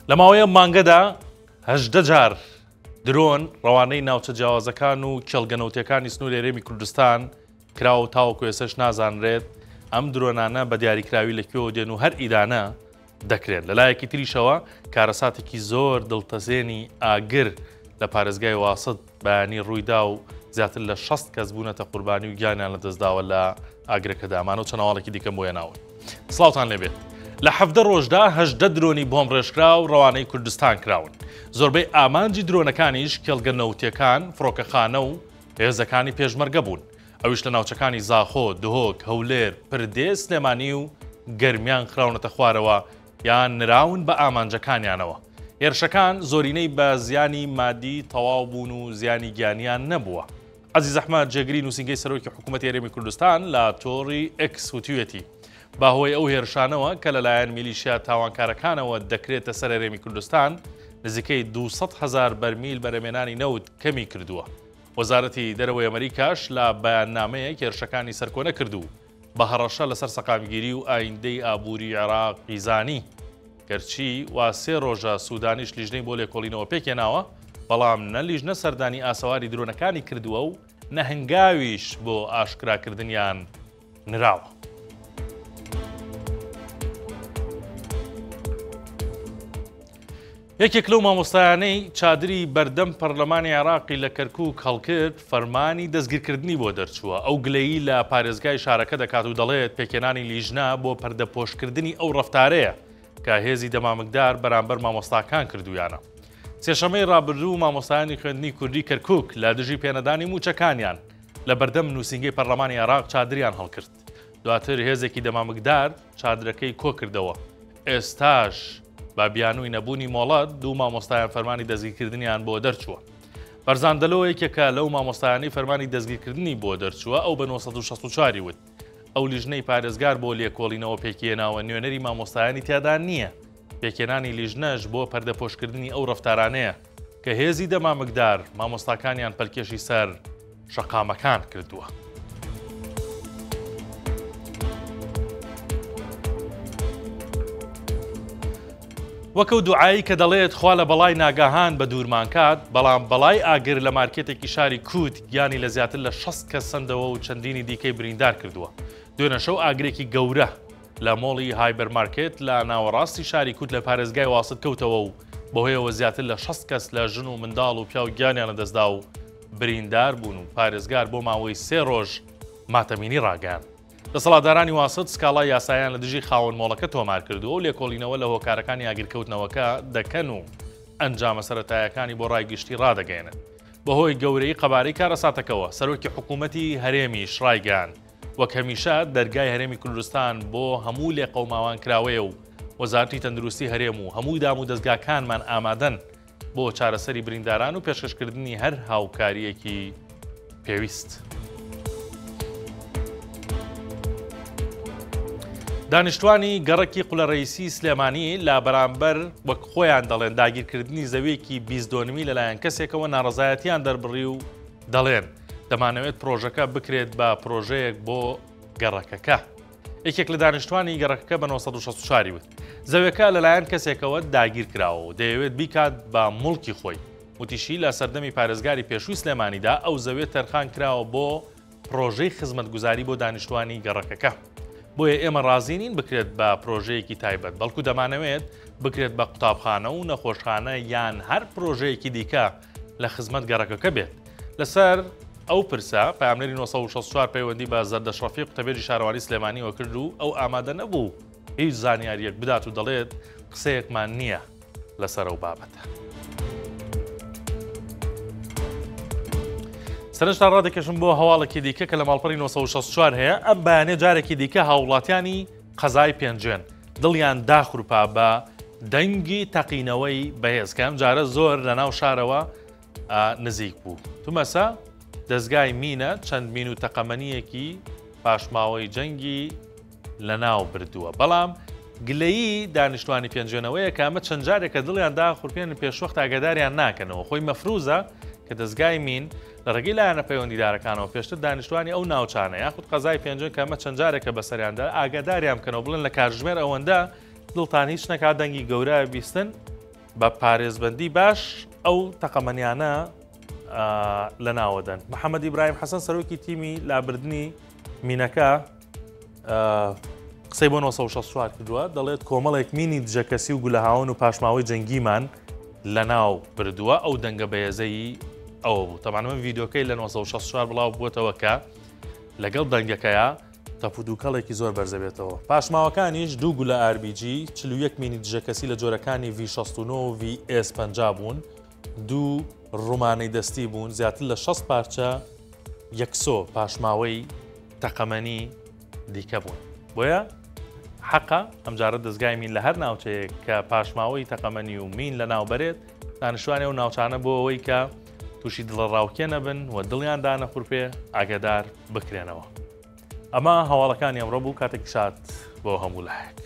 لە ماوەیە مانگەدا هەژدە جار درۆن ڕەوانەی ناوچە جیاوازەکان و کێڵگەنەوتیەکانی سنووری هەرێمی کوردستان کراوە تاوەکو ئێسش نازانرێت ئەم درۆنانە بە دیاریکراوی لەکوێوە دێن و هەر ئیدانە دەکرێت لەلایەکی تریشەوە کارەساتێکی زۆر دڵتەزێنی ئاگر لە پارێزگای واسط بەیانی ڕوویدا و زیاتر لە 60 کەس بوونەتە قوربانی و گیانیان لە دەستداوە لە ئاگرەکەدامان و چەناوەڵێکی دیکەم بۆیە ناوە سڵاوتان لێبێت لە 17 ڕۆژدا هەژدە درۆنی بۆم ڕێژکرا و ڕەوانەی کوردستان کراون زۆربەی ئامانجی درۆنەکانیش کێڵگەنەوتیەکان فڕۆکەخانە و هێزەکانی پێشمەرگە بوون ئەویش لە ناوچەکانی زاخۆ دهۆک هەولێر پردێ سلێمانی و گەرمیان خراونەتە خوارەوە یان نراون بە ئامانجەکانیانەوە هێرشەکان زۆرینەی بە زیانی مادی تەواو بوون و زیانی گیانیان نەبووە عەزیز ئەحمەد جێگری نووسینگەی سەرۆکی حکوومەتی هەرێمی کوردستان لە تۆڕی ئێکس وتوویەتی باهۆی ئەو هێرشانەوە کە لەلایەن میلیشیا تاوانکارەکانەوە دەکرێتە سەر هەرێمی کوردستان نزیکەی 200,000 بەرمیل بەرەمێنانی نەوت کەمی کردووە وەزارەتی دەرەوەی ئەمریکاش لە بەیاننامەیەک هێرشەکانی سەرکۆنە کردو بە هەڕەشە لەسەر سەقامگیری و ئایندەی ئابووری عێراق قیزانی گەرچی وا سێ ڕۆژە سوودانیش لیژنەی بۆ لێکۆڵینەوە پێکێناوە بەڵام نە لیژنە سەردانی ئاسەواری درۆنەکانی کردووە و نە هەنگاویش بۆ ئاشکراکردنیان نراوە. یەکێک لەو مامۆستایانەی چادری بەردەم پەرلەمانی عێراقی لە کەرکووک هەڵکرد فەرمانی دەستگیرکردنی بۆ دەرچووە ئەو گلەیی لە پارێزگای شارەکە دەکات و دەڵێت پێکێنانی لیژنە بۆ پەردەپۆشکردنی ئەو ڕەفتارەیە کە هێزی دەمامکدار بەرامبەر مامۆستاکان کردویانە. سێشەمەی ڕابردوو مامۆستایانی خوێندنی کوردی کەرکووک لە دژی پێنەدانی موچەکانیان لە بەردەم نووسینگەی پەرلەمانی عێراق چادریان هەڵکرد. دواتر هێزێکی دەمامکدار چادرەکەی کۆ کردەوە. ئێستاش با بیانووی نەبوونی مۆڵەت دوو مامۆستایان فەرمانی دەستگیرکردنیان بۆ دەرچووە. بەرزاندەلەوە یەکێکە لەو مامۆستایانی فەرمانی دەستگیرکردنی بۆ دەرچووە ئەو بە 1964 وت. ئەو لیژنەی پارێزگار بۆ لێکۆڵینەوە پێکێناوە نوێنەری مامۆستایانی تیادا نییە. پێکێنانی لیژنەش بۆ پەردەپۆشکردنی ئەو ڕەفتارانەیە کە هێزی دەمامکدار مامۆستاکانیان پەلکێشی سەر شەقامەکان کردووە. وەکەو دوعایی کە دەڵێت خوا لە بەڵای ناگاهان بە دوورمان کات بەڵام بەڵای ئاگر لە مارکێتێکی شاری کووت گیانی لە زیاتر لە 60 کەس سندەوە و چەندینی دیکەی بریندار کردووە. دوێنە شەو ئاگرێکی گەورە لە مۆڵی هایبەر مارکێت لە ناوەڕاستی شاری کووت لە پارێزگای واسط کەوتەوە و بەهۆیەوە زیاتر لە 60 کەس لە ژن و منداڵ و پیا و گیانیان لەدەستدا و بریندار بوون و پارێزگار بۆ ماوەی 3 ڕۆژ ماتەمینی ڕاگەیان. دەسەڵاتدارانی واسط سکاڵای یاسایان لە دژی خاوەن مۆڵەکە تۆمار کردووە و لێکۆڵینەوە لە هۆکارەکانی ئاگرکەوتنەوەکە دەکەن و ئەنجامە سەرەتایەکانی بۆ ڕایگشتی ڕادەگەێنن. بەهۆی گەورەی قەبارەی کارەساتەکەوە سەرۆکی حکوومەتی هەرێمیش ڕایگەیان وەک هەمیشە دەرگای هەرێمی کوردستان بۆ هەموو لێقەوماوان کراوەیە و وەزارەتی تەندروستی هەرێم و هەموو دام و دەستگاکانمان ئامادەن بۆ چارەسەری برینداران و پێشکەشکردنی هەر هاوکاریەکی پێویست. دانیشتوانی گەڕەکی قولەڕەیسی سلێمانی لا بەرامبەر وەک خۆیان دەڵێن داگیرکردنی زەویەکی 22 لەلایەن کەسێکەوە ناڕەزایەتیان دەربڕی و دەڵێن دەمانەوێت پرۆژەکە بکرێت بە پرۆژەیەک بۆ گەڕەکەکە. یەکێک لە دانیشتوانی گەڕەکەکە بە 1964 وت زەویەکە لەلایەن کەسێکەوە داگیر کراوە و دەیەوێت بیکات بە مڵکی خۆی. وتیشی لە سەردەمی پارێزگاری پێشووی سلێمانیدا ئەو زەوێت تەرخان کراوە بۆ پرۆژەی خزمەتگوزاری بۆ دانیشتوانی گەڕەکەکە. بۆیە ئێمە ڕازینین بکرێت بە پرۆژەیەکی تایبەت بەڵکو دەمانەوێت بکرێت بە قوتابخانە و نەخۆشخانە یان هەر پرۆژەیەکی دیکە لە خزمەت گەڕەکەکە بێت. لەسەر ئەو پرسە پامنەری 1964 پەیوەندی بە زەردەشڕەفی قوتەبێژی شارەوانی سلێمانیەوە کرد و ئەو ئامادە نەبوو هیچ زانیاریەک بدات و دەڵێت قسەیەکمان نییە لەسەر ئەو بابەتە. سەرنجتا ڕادێکەشم بۆ هەواڵێکی دیکە کە لە ماڵپەڕی 1964 هەیە ئەم بەیانێ جارێکی دیکە هاوڵاتیانی قەزای پێنجێن دڵیان داخروپا بە دەنگی تەقینەوەی بەهێز کە ئەم جارە زۆر لە ناو شارەوە نزیک بوو. تومەسە دەستگای مینە چەند مین و تەقەمەنیەکی پاشماوەی جەنگی لە ناو بردووە بەڵام گلەیی دانیشتوانی پێنجێنەوەیە کامە چەند جارێکە دڵیان داخورپێن پێشوەخت ئاگاداریان ناکەنەوە خۆی مەفروزە کە دەستگای مین لە ڕێگەی لایەنە پەیوەندیدارەکانەوە پێشتر دانیشتوانی ئەو ناوچانە یاخود قەزای پێنجێن کەمە چەند جارێکە بەسەریاندا ئاگاداریان بکەنەوە بڵێن لە کاتژمێر ئەوەندە دڵتان هیچ نەکات دەنگی گەورە بیستن بە پارێزبەندی باش ئەو تەقەمەنیانە لە ناوەدەن. محەممەد ئیبراهیم حەسەن سەرۆکی تیمی لابردنی مینەکە قسەی بۆ 1964 کردووە، دەڵێت کۆمەڵێک مینی دژەکەسی و گولەهاون و پاشماوەی جەنگیمان لە ناو بردووە ئەو دەنگە بەهێزەی ئەوە بوو. تەمان من ڤیدۆکەی لە 1964 بڵاو بووەتەوە کە لەگەڵ دەنگەکەیە تەپودووکەڵێکی زۆر بەرزەبێتەوە. پاشماوەکانیش 2 گولە RPG 41 مینی دژەکەسی لە جۆرەکانی V69 و VS50 بوون، 2 ڕوومانەی دەستی بوون، زیاتر لە 6 پارچە یەکسۆ پاشماوەی تەقەمەنی دیکە بوون. بۆیە حەقا ئەمجارە دەستگای مین لە هەر ناوچەیە کە پاشماوەی تەقەمەنی و مین لە ناوبەرێت دانیشتوانی و ناوچانە بۆ ئەوەی کە تووشی دڵڕاوکێ نەبن و دڵیان دانەخورپێ ئاگادار بکرێنەوە. ئەمە هەواڵەکانی ئەمڕۆ بوو، کاتێکی شات بۆ هەموو لایەک.